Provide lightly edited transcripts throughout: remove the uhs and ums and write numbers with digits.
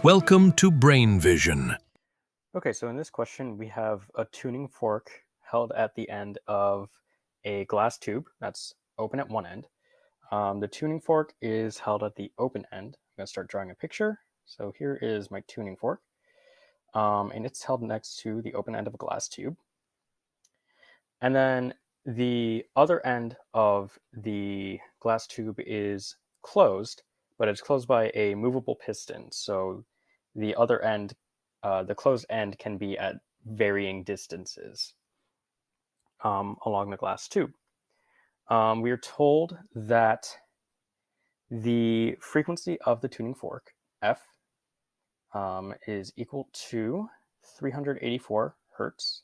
Welcome to Brain Vision. Okay, so in this question, we have a tuning fork held at the end of a glass tube that's open at one end. The tuning fork is held at the open end. I'm going to start drawing a picture. So here is my tuning fork, and it's held next to the open end of a glass tube. And then the other end of the glass tube is closed, but it's closed by a movable piston. So the other end, the closed end, can be at varying distances along the glass tube. We are told that the frequency of the tuning fork, F, is equal to 384 hertz.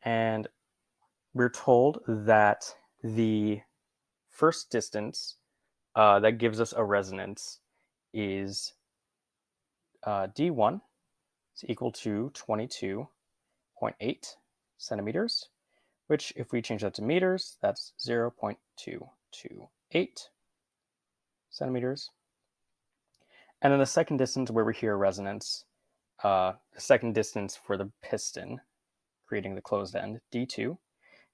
And we're told that the first distance that gives us a resonance is D1 is equal to 22.8 centimeters, which if we change that to meters, that's 0.228 centimeters. And then the second distance where we hear a resonance, the second distance for the piston, creating the closed end, D2,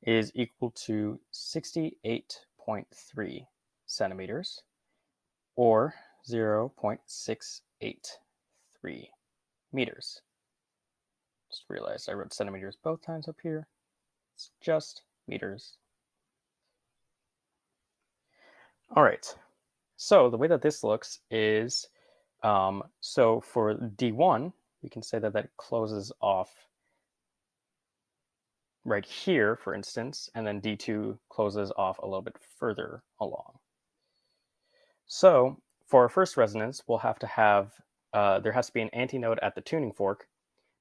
is equal to 68.3 centimeters, or 0.683 meters. Just realized I wrote centimeters both times up here. It's just meters. All right, so the way that this looks is, so for D1, we can say that that closes off right here, for instance, and then D2 closes off a little bit further along. So for our first resonance, we'll have to have, there has to be an antinode at the tuning fork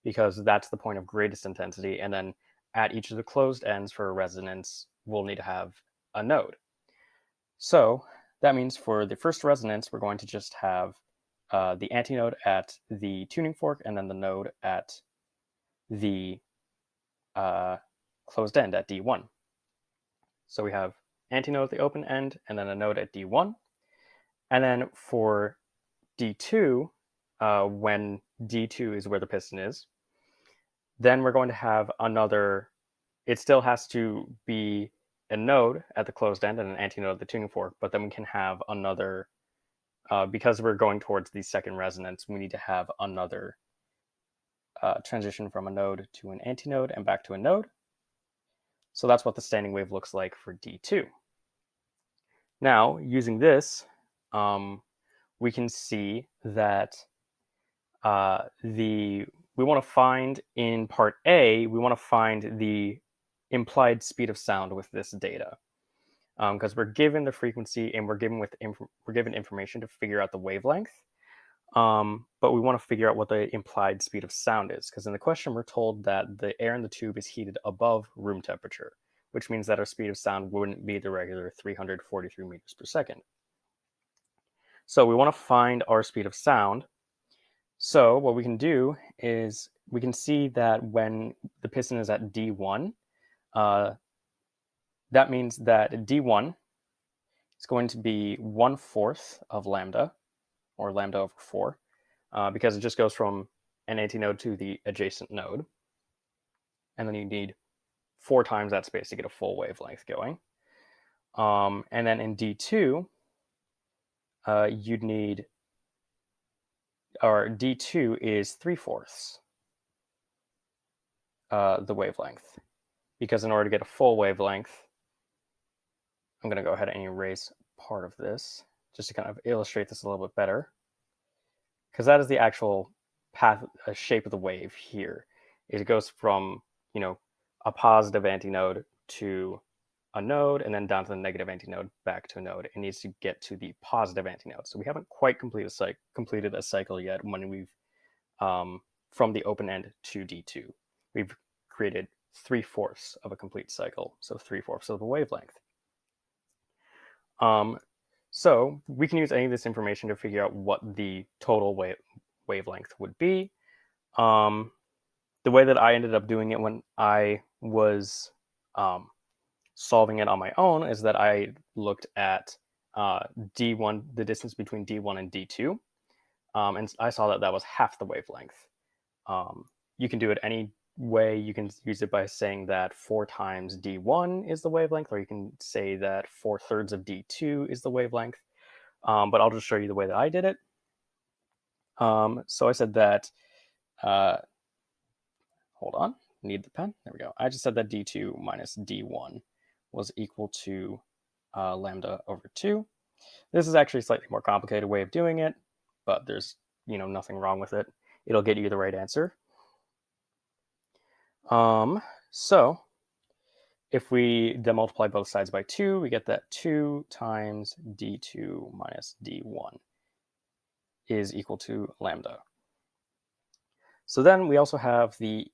because that's the point of greatest intensity. And then at each of the closed ends for a resonance, we'll need to have a node. So that means for the first resonance, we're going to just have the antinode at the tuning fork and then the node at the closed end at D1. So we have antinode at the open end and then a node at D1. And then for D2, when D2 is where the piston is, then we're going to have another, it still has to be a node at the closed end and an antinode at the tuning fork, but then we can have another, because we're going towards the second resonance, we need to have another transition from a node to an antinode and back to a node. So that's what the standing wave looks like for D2. Now, using this, we can see that we want to find in part A, we want to find the implied speed of sound with this data, because we're given the frequency and we're given information to figure out the wavelength, but we want to figure out what the implied speed of sound is, because in the question we're told that the air in the tube is heated above room temperature, which means that our speed of sound wouldn't be the regular 343 meters per second. So we want to find our speed of sound. So what we can do is we can see that when the piston is at D1, that means that D1 is going to be 1/4 of lambda, or lambda over 4, because it just goes from an antinode to the adjacent node. And then you need 4 times that space to get a full wavelength going. And then in D2, you'd need, or D2 is 3/4 the wavelength, because in order to get a full wavelength, I'm going to go ahead and erase part of this just to kind of illustrate this a little bit better, because that is the actual path, shape of the wave here. It goes from, a positive antinode to a node, and then down to the negative antinode, back to a node. It needs to get to the positive antinode. So we haven't quite completed a cycle yet when we've, from the open end to D2. We've created 3/4 of a complete cycle, so 3/4 of the wavelength. So we can use any of this information to figure out what the total wavelength would be. The way that I ended up doing it when I was solving it on my own is that I looked at D1, the distance between D1 and D2. And I saw that that was half the wavelength. You can do it any way. You can use it by saying that 4 times D1 is the wavelength, or you can say that 4/3 of D2 is the wavelength. But I'll just show you the way that I did it. So I said that, hold on, need the pen. There we go. I just said that D2 minus D1 was equal to lambda over 2. This is actually a slightly more complicated way of doing it, but there's nothing wrong with it. It'll get you the right answer. So if we then multiply both sides by 2, we get that 2 times d2 minus d1 is equal to lambda. So then we also have the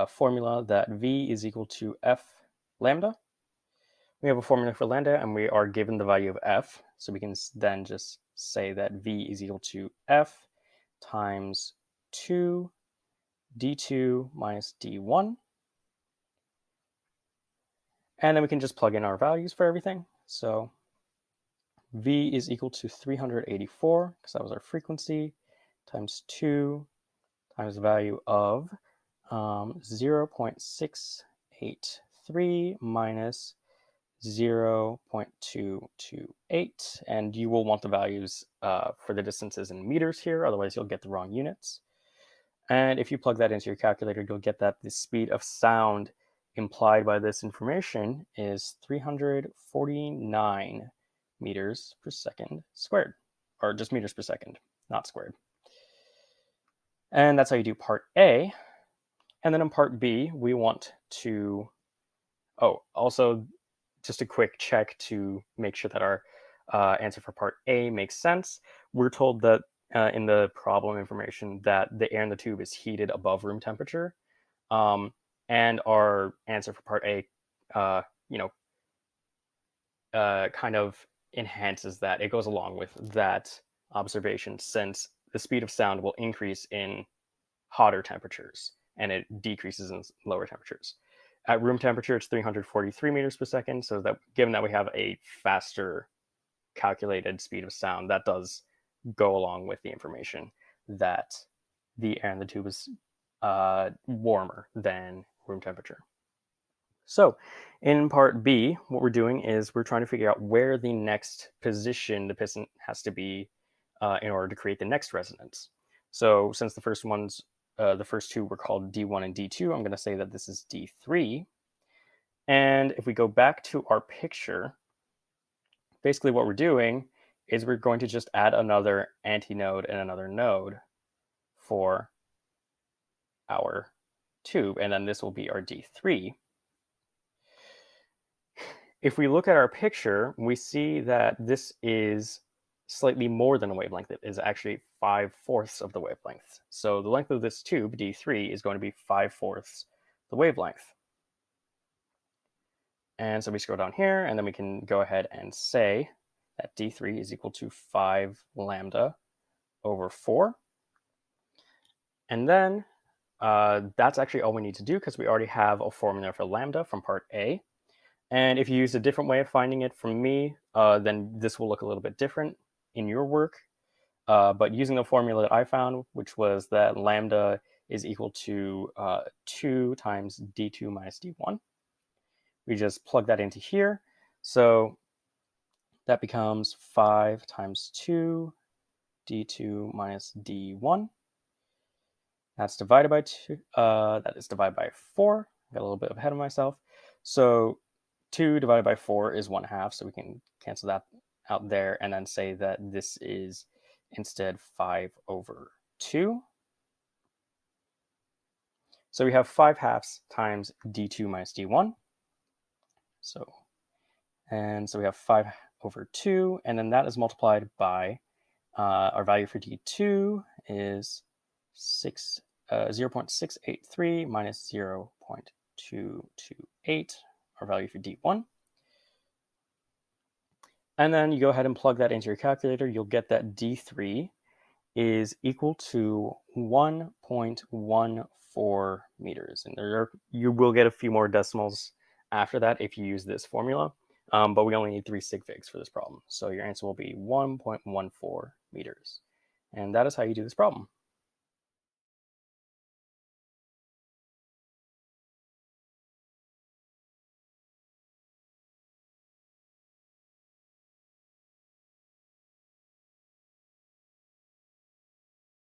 formula that v is equal to f lambda. We have a formula for lambda, and we are given the value of f, so we can then just say that v is equal to f times 2 d2 minus d1. And then we can just plug in our values for everything. So v is equal to 384, because that was our frequency, times 2 times the value of 0.683 minus 0.228. And you will want the values for the distances in meters here, otherwise you'll get the wrong units. And if you plug that into your calculator, you'll get that the speed of sound implied by this information is 349 meters per second squared, or just meters per second, not squared. And that's how you do part A. And then in part B, we want to, also just a quick check to make sure that our answer for part A makes sense. We're told that in the problem information that the air in the tube is heated above room temperature. And our answer for part A, kind of enhances that. It goes along with that observation, since the speed of sound will increase in hotter temperatures and it decreases in lower temperatures. At room temperature, it's 343 meters per second. So that, given that we have a faster calculated speed of sound, that does go along with the information that the air in the tube is warmer than room temperature. So in part B, what we're doing is we're trying to figure out where the next position the piston has to be in order to create the next resonance. So since the first two were called D1 and D2, I'm going to say that this is D3. And if we go back to our picture, basically what we're doing is we're going to just add another antinode and another node for our tube, and then this will be our D3. If we look at our picture, we see that this is slightly more than a wavelength. It is actually 5/4 of the wavelength. So the length of this tube, D3, is going to be 5/4 the wavelength. And so we scroll down here, and then we can go ahead and say that D3 is equal to 5 lambda over 4. And then that's actually all we need to do, because we already have a formula for lambda from part A. And if you use a different way of finding it from me, then this will look a little bit different in your work. But using the formula that I found, which was that lambda is equal to 2 times d2 minus d1, we just plug that into here. So that becomes 5 times 2 d2 minus d1. That's divided by 2. That is divided by 4. I got a little bit ahead of myself. So 2 divided by 4 is 1/2, so we can cancel that out there and then say that this is instead 5/2. So we have 5/2 times d2 minus d1. So we have 5/2, and then that is multiplied by our value for d2 is 0.683 minus 0.228. Our value for d1. And then you go ahead and plug that into your calculator. You'll get that d3 is equal to 1.14 meters. And you will get a few more decimals after that if you use this formula. but we only need 3 sig figs for this problem. So your answer will be 1.14 meters. And that is how you do this problem.